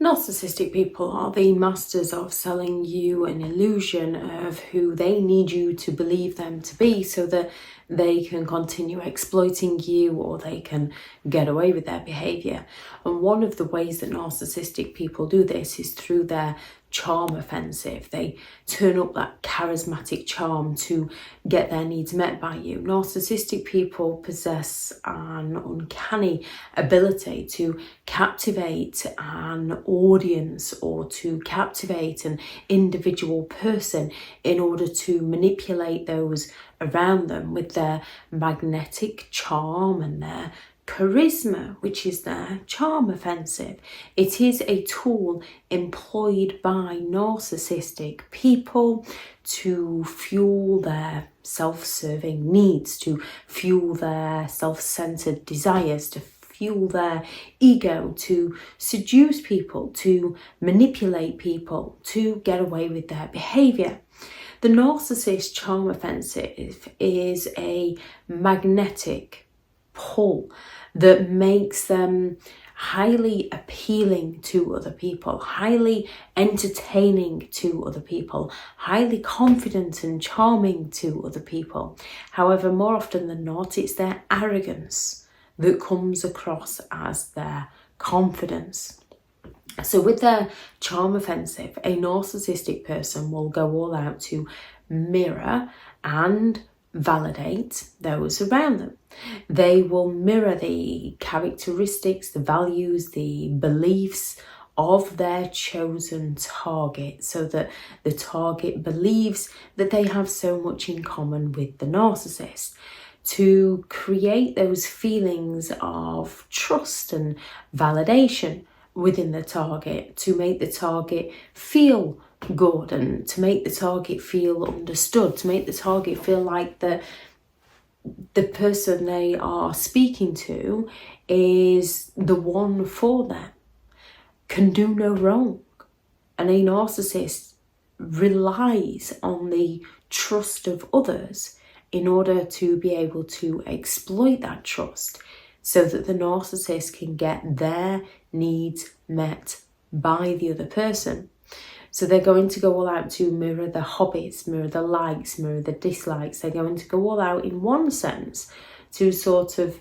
Narcissistic people are the masters of selling you an illusion of who they need you to believe them to be so that they can continue exploiting you or they can get away with their behaviour. And one of the ways that narcissistic people do this is through their charm offensive. They turn up that charismatic charm to get their needs met by you. Narcissistic people possess an uncanny ability to captivate an audience or to captivate an individual person in order to manipulate those around them with their magnetic charm and their charisma, which is their charm offensive. It is a tool employed by narcissistic people to fuel their self-serving needs, to fuel their self-centered desires, to fuel their ego, to seduce people, to manipulate people, to get away with their behavior. The narcissist charm offensive is a magnetic pull that makes them highly appealing to other people, highly entertaining to other people, highly confident and charming to other people. However, more often than not, it's their arrogance that comes across as their confidence. So with their charm offensive, a narcissistic person will go all out to mirror and validate those around them. They will mirror the characteristics, the values, the beliefs of their chosen target so that the target believes that they have so much in common with the narcissist, to create those feelings of trust and validation within the target, to make the target feel good and to make the target feel understood, to make the target feel like the person they are speaking to is the one for them, can do no wrong. And a narcissist relies on the trust of others in order to be able to exploit that trust so that the narcissist can get their needs met by the other person. So they're going to go all out to mirror the hobbies, mirror the likes, mirror the dislikes. They're going to go all out in one sense to sort of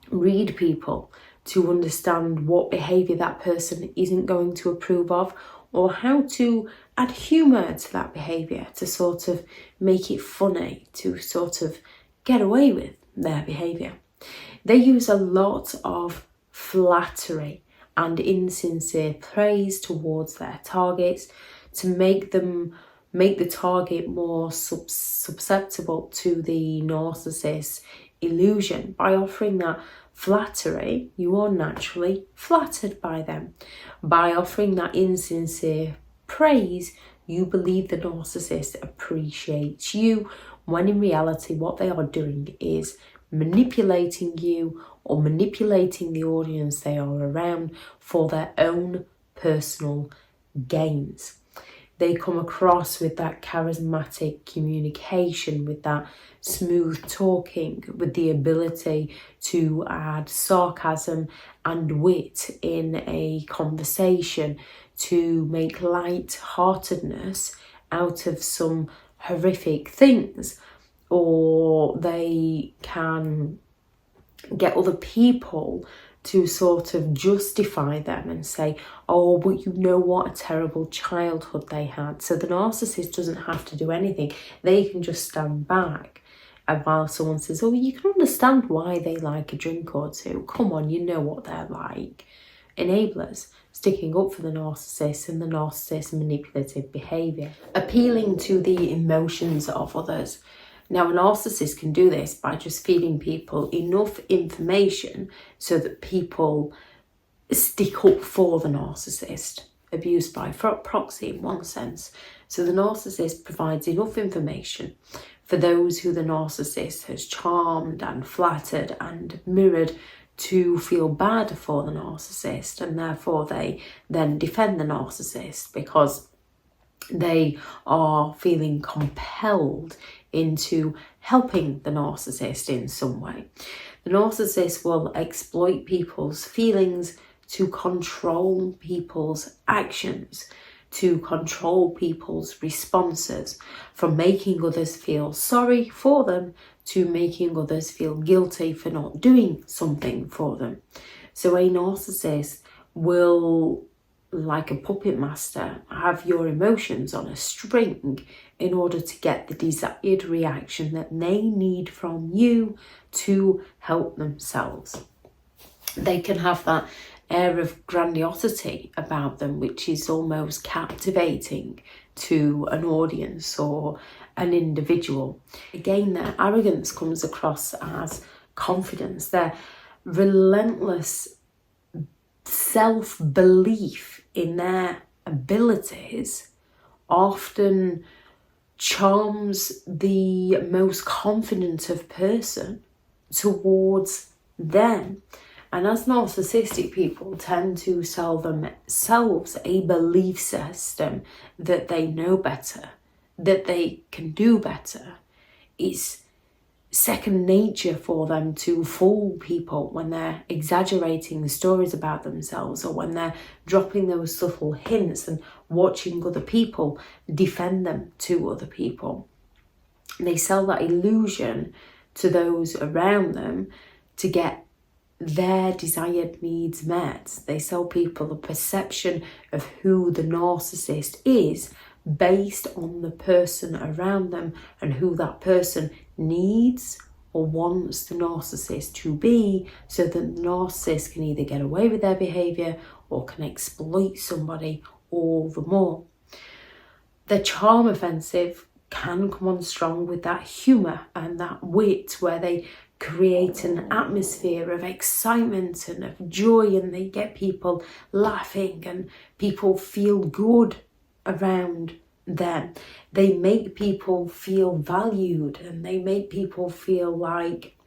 read people, to understand what behaviour that person isn't going to approve of, or how to add humour to that behaviour, to sort of make it funny, to sort of get away with their behaviour. They use a lot of flattery and insincere praise towards their targets to make the target more susceptible to the narcissist's illusion. By offering that flattery, you are naturally flattered by them. By offering that insincere praise, you believe the narcissist appreciates you, when in reality what they are doing is manipulating you or manipulating the audience they are around for their own personal gains. They come across with that charismatic communication, with that smooth talking, with the ability to add sarcasm and wit in a conversation, to make light-heartedness out of some horrific things. Or they can get other people to sort of justify them and say, oh, but you know what a terrible childhood they had. So the narcissist doesn't have to do anything. They can just stand back. And while someone says, oh, you can understand why they like a drink or two. Come on, you know what they're like. Enablers, sticking up for the narcissist and the narcissist's manipulative behaviour. Appealing to the emotions of others. Now, a narcissist can do this by just feeding people enough information so that people stick up for the narcissist, abused by proxy in one sense. So the narcissist provides enough information for those who the narcissist has charmed and flattered and mirrored to feel bad for the narcissist, and therefore they then defend the narcissist because they are feeling compelled into helping the narcissist in some way. The narcissist will exploit people's feelings to control people's actions, to control people's responses, from making others feel sorry for them to making others feel guilty for not doing something for them. So a narcissist will, like a puppet master, have your emotions on a string in order to get the desired reaction that they need from you to help themselves. They can have that air of grandiosity about them, which is almost captivating to an audience or an individual. Again, their arrogance comes across as confidence. Their relentless self-belief in their abilities often charms the most confident of person towards them. And as narcissistic people tend to sell themselves a belief system that they know better, that they can do better, it's second nature for them to fool people when they're exaggerating the stories about themselves, or when they're dropping those subtle hints and watching other people defend them to other people. They sell that illusion to those around them to get their desired needs met. They sell people a perception of who the narcissist is based on the person around them and who that person needs or wants the narcissist to be, so that the narcissist can either get away with their behaviour or can exploit somebody all the more. The charm offensive can come on strong with that humour and that wit, where they create an atmosphere of excitement and of joy, and they get people laughing and people feel good around them. They make people feel valued, and they make people feel like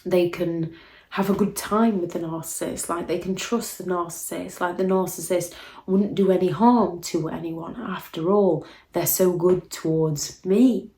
they can have a good time with the narcissist, like they can trust the narcissist, like the narcissist wouldn't do any harm to anyone. After all, they're so good towards me.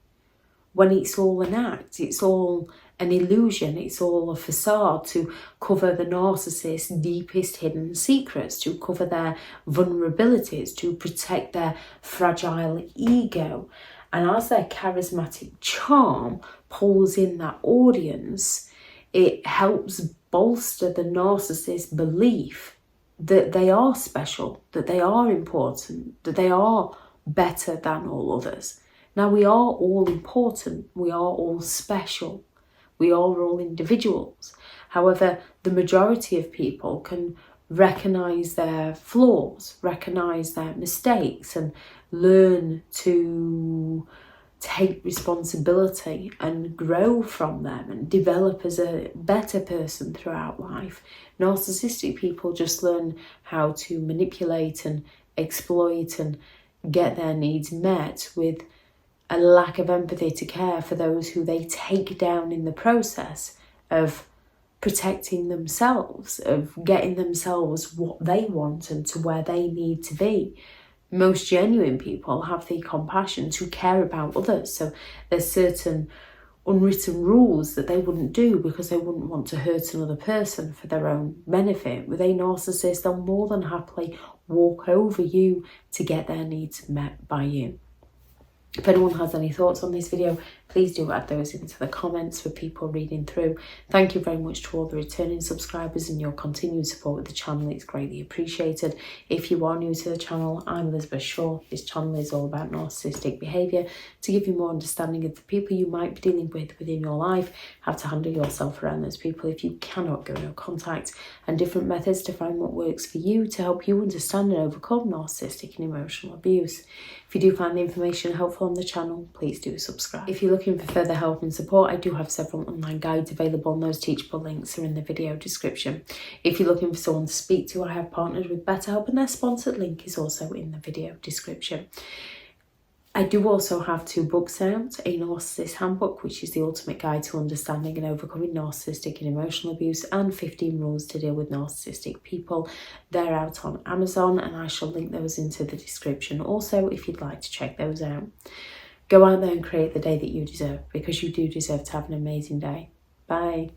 When it's all an act, it's all an illusion, it's all a facade to cover the narcissist's deepest hidden secrets, to cover their vulnerabilities, to protect their fragile ego. And as their charismatic charm pulls in that audience, it helps bolster the narcissist's belief that they are special, that they are important, that they are better than all others. Now, we are all important, we are all special, we are all individuals. However, the majority of people can recognise their flaws, recognise their mistakes, and learn to take responsibility and grow from them and develop as a better person throughout life. Narcissistic people just learn how to manipulate and exploit and get their needs met with a lack of empathy to care for those who they take down in the process of protecting themselves, of getting themselves what they want and to where they need to be. Most genuine people have the compassion to care about others. So there's certain unwritten rules that they wouldn't do because they wouldn't want to hurt another person for their own benefit. With a narcissist, they'll more than happily walk over you to get their needs met by you. If anyone has any thoughts on this video, please do add those into the comments for people reading through. Thank you very much to all the returning subscribers and your continued support with the channel. It's greatly appreciated. If you are new to the channel, I'm Elizabeth Shaw. This channel is all about narcissistic behaviour to give you more understanding of the people you might be dealing with within your life, how to handle yourself around those people if you cannot go no contact, and different methods to find what works for you to help you understand and overcome narcissistic and emotional abuse. If you do find the information helpful on the channel, please do subscribe. If you're looking for further help and support, I do have several online guides available, and those teachable links are in the video description. If you're looking for someone to speak to, I have partnered with BetterHelp, and their sponsored link is also in the video description. I do also have 2 books out, a Narcissists Handbook, which is the ultimate guide to understanding and overcoming narcissistic and emotional abuse, and 15 rules to deal with narcissistic people. They're out on Amazon, and I shall link those into the description also if you'd like to check those out. Go out there and create the day that you deserve, because you do deserve to have an amazing day. Bye.